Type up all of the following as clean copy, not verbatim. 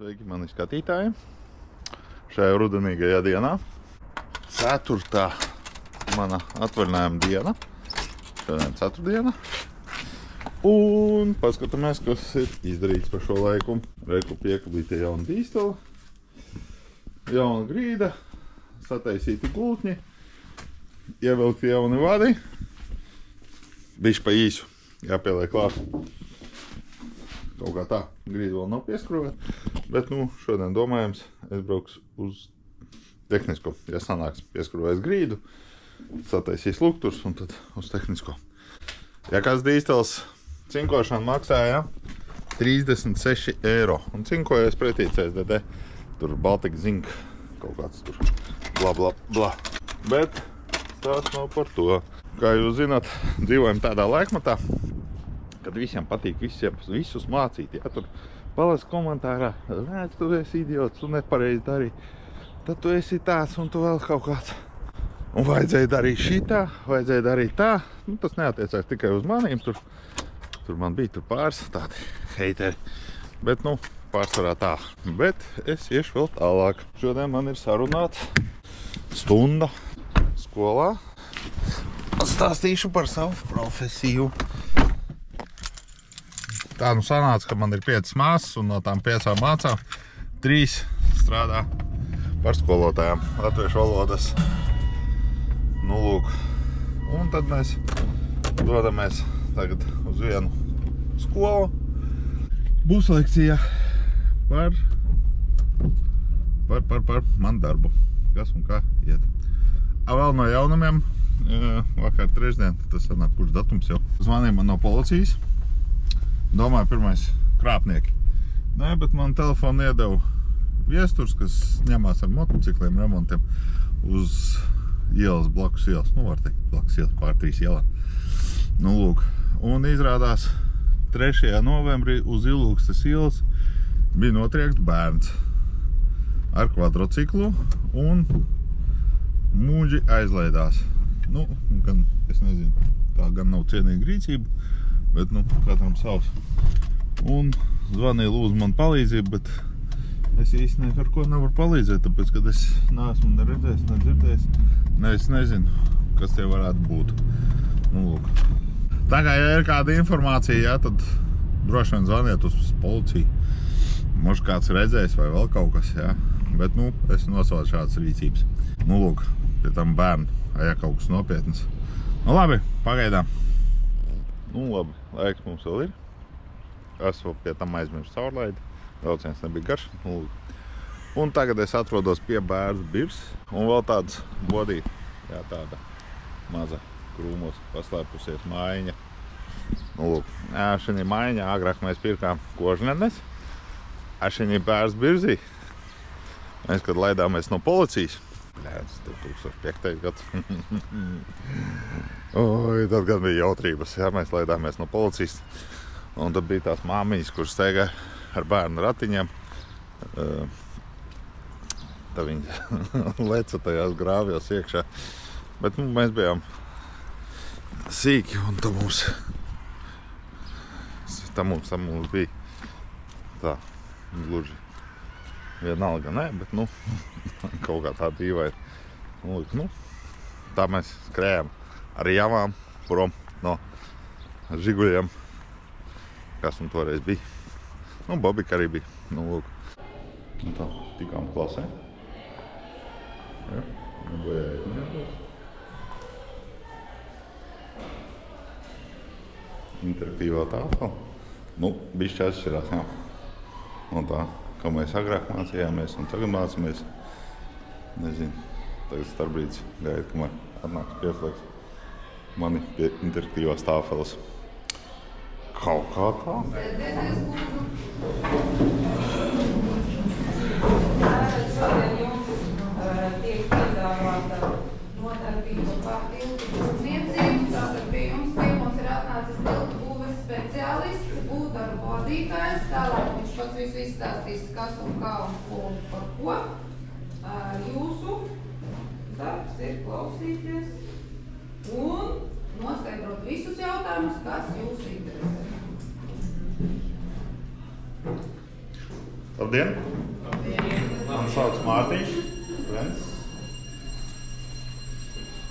Sveiki, mani skatītāji! Šajā rudenīgajā dienā 4. mana atvaļinājuma diena. Šodien 4. diena. Un paskatāmies, kas ir izdarīts par šo laiku. Reiku piekabītie jauna dīstela, jauna grīda, sataisīti gultņi, ievilkti jauni vadi. Bišķi pa īsu jāpieliek klāt. Kaut kā tā, grīda vēl nav pieskrūvēta, bet, šodien domājams, es braukšu uz tehnisko. Ja sanāks pieskrūvēs grīdu, sataisīs lukturs un tad uz tehnisko. Ja kāds dīstels cinkošana maksāja 36 eiro un cinkojas pretī CSDD, tur Baltic Zinc, kaut kāds tur bla bla bla. Bet tās nav par to. Kā jūs zināt, dzīvojam tādā laikmatā, kad visiem patīk visus mācīt, ja tur palas komentārā, redz, tu esi idiots, tu nepareizi darī, tad tu esi tāds un tu vēl kaut kāds. Un vajadzēja darīt šitā, vajadzēja darīt tā, tas neatiecās tikai uz manīm, tur man bija pāris tādi heiteri, bet, pārsvarā tā. Bet es iešu vēl tālāk. Šodien man ir sarunāts stunda skolā. Stāstīšu par savu profesiju. Tā sanāca, ka man ir 5 māsas, un no tām 5 mācām 3 strādā par skolotājām latviešu valodas. Lūk. Un tad mēs dodamies tagad uz vienu skolu. Būs lekcija par manu darbu. Kas un kā iet. Vēl no jaunumiem. Vakar trešdien, tas sanāk, kurš datums jau. Zvanīja man no policijas. Domāju, pirmais krāpnieki. Nē, bet man telefonu iedeva viesturs, kas ņemās ar motocikliem remontiem uz ielas, blakus ielas. Var teikt, blakus ielas, pār 3 ielām. Lūk. Un izrādās 3. novembrī uz Ilūkstes ielas bija notriekts bērns ar kvadrociklu un mūģi aizlaidās. Gan, es nezinu, tā gan nav cienīga rīcība, bet, katram savs. Un zvanīja lūdzu man palīdzību, bet es īsti ar ko nevaru palīdzēt, tāpēc, kad es neesmu neredzējis, nedzirdējis, es nezinu, kas tie varētu būt. Lūk. Tā kā, ja ir kāda informācija, tad droši vien zvaniet uz policiju. Možda kāds redzējis vai vēl kaut kas, Bet, es nosaucu šādas rīcības. Lūk, pie tam bērnu. Ja kaut kas nopietnas. Labi, pagaidām. Labi, laiks mums vēl ir. Es vēl pie tam aizmirsu caurlaidi. Brauciens nebija garš. Un tagad es atrodos pie Bērzu birs. Un vēl tāds bodī, tāda maza krūmos paslēpusies mājiņa. Lūk, šī mājiņa agrāk mēs pirkām kožnenes. Šī Bērzu birzī. Mēs, kad laidāmies no policijas. Tas 2005. gads. Tad gan bija jautrības, mēs laidāmies no policijas. Un tad bija tās māmiņas, kuras steigāja ar bērnu ratiņiem. Tad viņi leca tajās grāvjos iekšā. Bet mēs bijām sīki, un tad mums bija tā gluži. Vienalga, bet, kaut kā tā dīvaini. Tā mēs skrējām ar javām prom no žiguļiem, kas un toreiz bija. Bobika arī bija. Lūk. Tā, tikām klasē. Nebojājiet, nebūt. Interaktīvā tālpa. Bišķi atšķirās, Un tā. Kā mēs agrāk mācījāmies un tagad mācāmies. Nezinu, tagad starpbrīdis gaida, kamēr atnāks pieslēgs mani pie interaktīvās tāfeles. Kaut kā tā. Šodien jums tiek piedāvāta nodarbība par tiltu būvniecību. Tātad pie jums ciemos ir atnācis tiltu būves speciālists, būvdarbu vadītājs. Tālāk viņš pats visu izstāstīs, kas un kā un ko un par ko. Jūsu darbs ir klausīties un noskaidrot visus jautājumus, kas jūs interesē. Labdien! Man sauc Mārtiņš, Vens.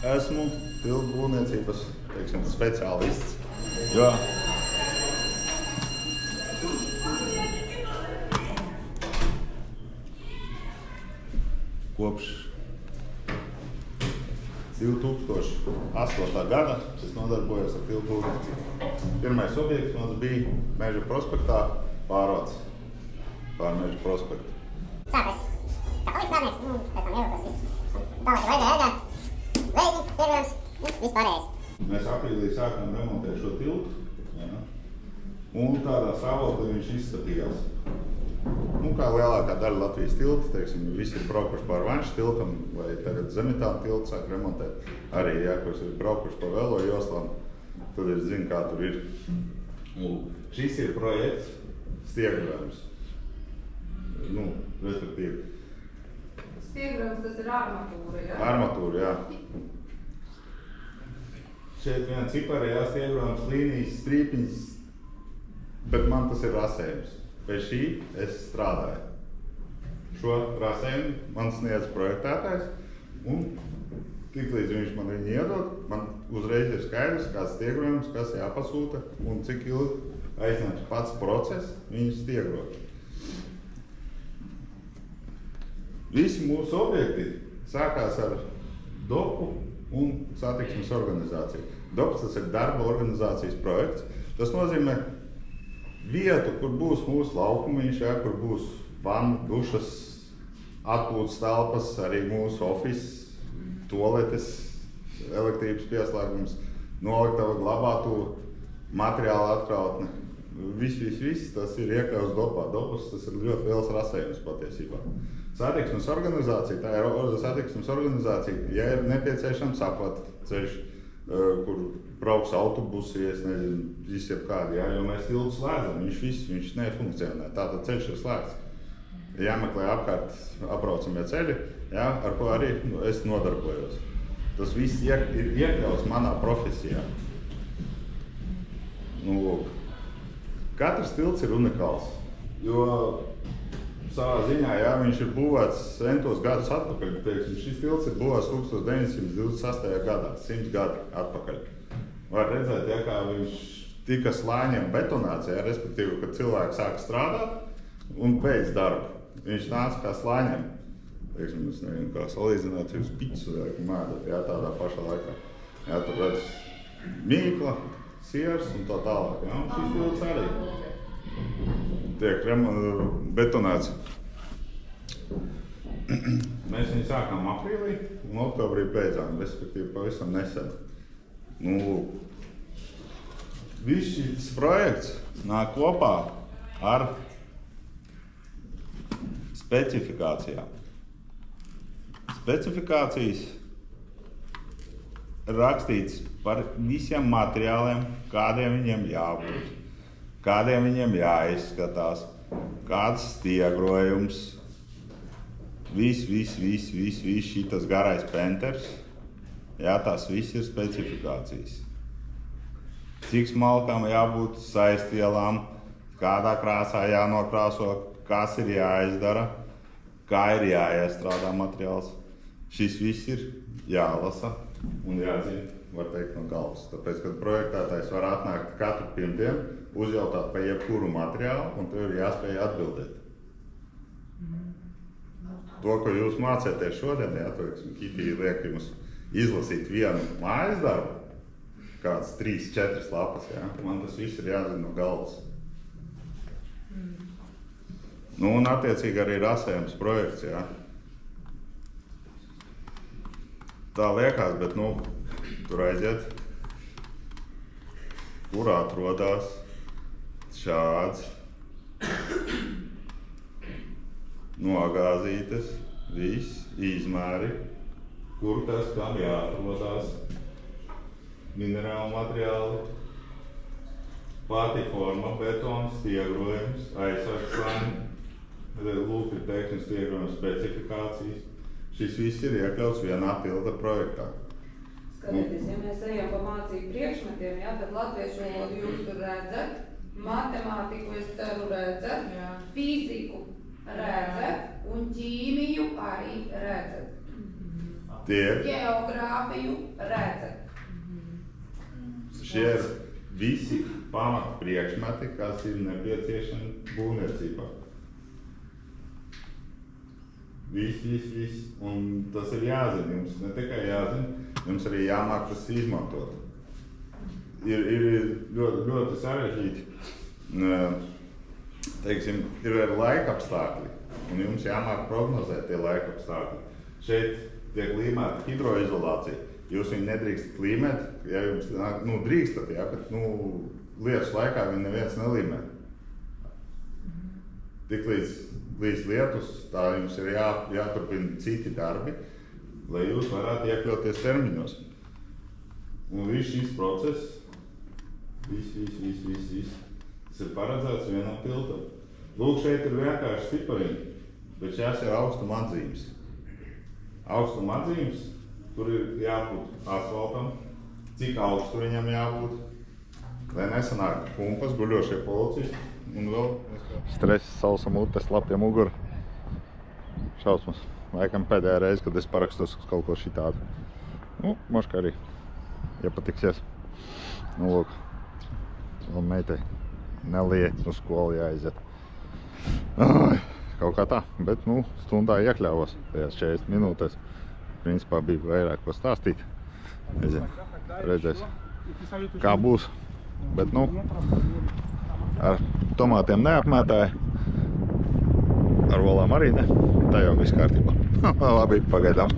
Esmu tiltu būvniecības, teiksim, speciālists. Jo kopš 2008. gada es nodarbojos ar tiltu būvniecību. Pirmais objekts mums bija Meža prospektā pārvads pār Meža prospektu. Sākas kā paliks darbnieks, pēc tam ievilkos viss. Tālāk ir vajadzēja veidi, stiegrojums, viss pārējais. Mēs aprīlī sākām remontēt šo tiltu, jā. Un tādā stāvoklī viņš izskatījās. Nu, kā lielākā daļa Latvijas tiltu, teiksim, visi ir braukuši pār Vanšu tiltam, vai tagad Zemitāna tiltu sāk remontēt. Arī, jā, kurš ir braukuši pa velo joslām, tad ir zina, kā tur ir. Un šis ir projekts stiegrojums. Nu, respektīvi. Stiegrojums tas ir armatūra, jā? Armatūra, jā. Šeit vien cipari, jā, stiegrojums, līnijas, strīpiņas, bet man tas ir rasējums. Pēc šī es strādāju. Šo rasējumu man sniedz projektētājs, un tiklīdz viņš man viņu iedod, man uzreiz ir skaidrs, kāds stiegrojums, kas jāpasūta un cik ilgi aizņems pats process viņu stiegrot. Visi mūsu objekti sākās ar DOPu un satiksmes organizāciju. DOPs tas ir darba organizācijas projekts. Tas nozīmē vietu, kur būs mūsu laukumiņš, jā, kur būs vanna, dušas, atpūtas telpas, arī mūsu office, toaletes, elektrības pieslēgums, noliktava, glabātuve, materiāla atkrautne. Viss tas ir iekļauts DOPā. DOPs tas ir ļoti liels rasējums patiesībā. Satiksmes organizācija, tā ir satiksmes organizācija, ja ir nepieciešams apvat ceļš, kur brauks autobusi, es nezinu, visi jebkādi, jā, jo mēs tiltu slēdzam, viņš nefunkcionē, tātad ceļš ir slēgts. Jāmeklē apkārt apbraucamie ceļi, jā, ar ko arī es nodarbojos. Tas viss ir iekļauts manā profesijā. Nu, katrs tilts ir unikāls, jo savā ziņā, jā, viņš ir būvēts centos gadus atpakaļ. Teiksim, šis tilts ir būvēts 1928. gadā, 100 gadi atpakaļ. Var redzēt, jā, kā viņš tika slāņiem betonēts, jā, respektīvi, kad cilvēki sāk strādāt un beidz darbu. Viņš nāca kā slāņiem. Teiksim, es nezinu, kā salīdzināt uz picu, jā, mēdat, jā, tādā pašā laikā. Jā, tur redz mīkla, siers un tā tālāk, jā, un šis tilts arī tiek betonēts. Mēs viņu sākām aprīlī un oktobrī beidzām, respektīvi pavisam nesen. Nu, viss šis projekts nāk kopā ar specifikācijām. Specifikācijas rakstīts par visiem materiāliem, kādiem viņiem jābūt, kādiem viņiem jāizskatās, kāds stiegrojums, viss šitas garais penters, jā, tās viss ir specifikācijas. Cik smalkām jābūt saistielām, kādā krāsā jānokrāso, kas ir jāizdara, kā ir jāiestrādā materiāls. Šis viss ir jālasa un jāzina, var teikt, no galvas. Tāpēc, kad projektētājs var atnākt katru pirmdienu, uzjautāt par jebkuru materiālu, un tev ir jāspēj atbildēt. To, ko jūs mācēties šodien, jā, teiksim, Kitī liek jums izlasīt vienu mājas darbu, kāds 3-4 lapas, jā, man tas viss ir jāzina no galvas. Nu, un attiecīgi arī rasējums projekts, jā. Tā liekas, bet, nu, tur aiziet, kur atrodās šāds nogāzītes, viss izmēri, kur tas kam jāatrodās, minerāli materiāli, pati forma, betons, stiegrojums, aizsargslāņi, lūk, ir teiksim stiegrojums specifikācijas. Šis viss ir iekļauts vienā tilta projektā. Skatieties, ja mēs ejam pa mācību priekšmetiem, jā, tad latviešu valodu jūs tur redzat, matemātiku es ceru redzat, fiziku redzat, un ķīmiju arī redzat. Tie ir. Geogrāfiju redzat. Šie ir visi pamata priekšmeti, kas ir nepieciešami būvniecībā. Viss. Un tas ir jāzina. Jums ne tikai jāzina, jums arī jāmāk tas izmantot. Ir ļoti sarežģīti. Teiksim, ir laika apstākļi, un jums jāmāk prognozēt tie laika apstākļi. Šeit tiek līmēta hidroizolācija. Jūs viņu nedrīkstat līmēt, ja jums drīkstat, ja, bet lietus laikā viņu neviens nelīmē. Tik līdz lietus, tā jums ir jāturpina citi darbi, lai jūs varētu iekļauties termiņos. Un viss šis process, viss, tas ir paredzēts vienam tiltam. Lūk, šeit ir vienkārši cipariņi, bet šās ir augstuma atzīmes. Augstuma atzīmes, tur ir jābūt asfaltam, cik augstu viņam jābūt, lai nesanāk pumpas, guļošie policisti un vēl. Stress, sausa mute, slapja mugura. Šausmas. Laikam pēdējā reize, kad es parakstos uz kaut ko šitādu. Moška arī iepatiksies. Lūk, vēl meitai nelie uz skolu jāiziet. Kaut kā tā, bet stundā iekļāvos tajās 40 minūtēs. Principā bija vairāk ko stāstīt. Nezinu, redzēs, kā būs. Bet ar tomātiem neapmētāja. Ar volām arī ne. Tā jau viss kārtībā. Labi, pagaidām.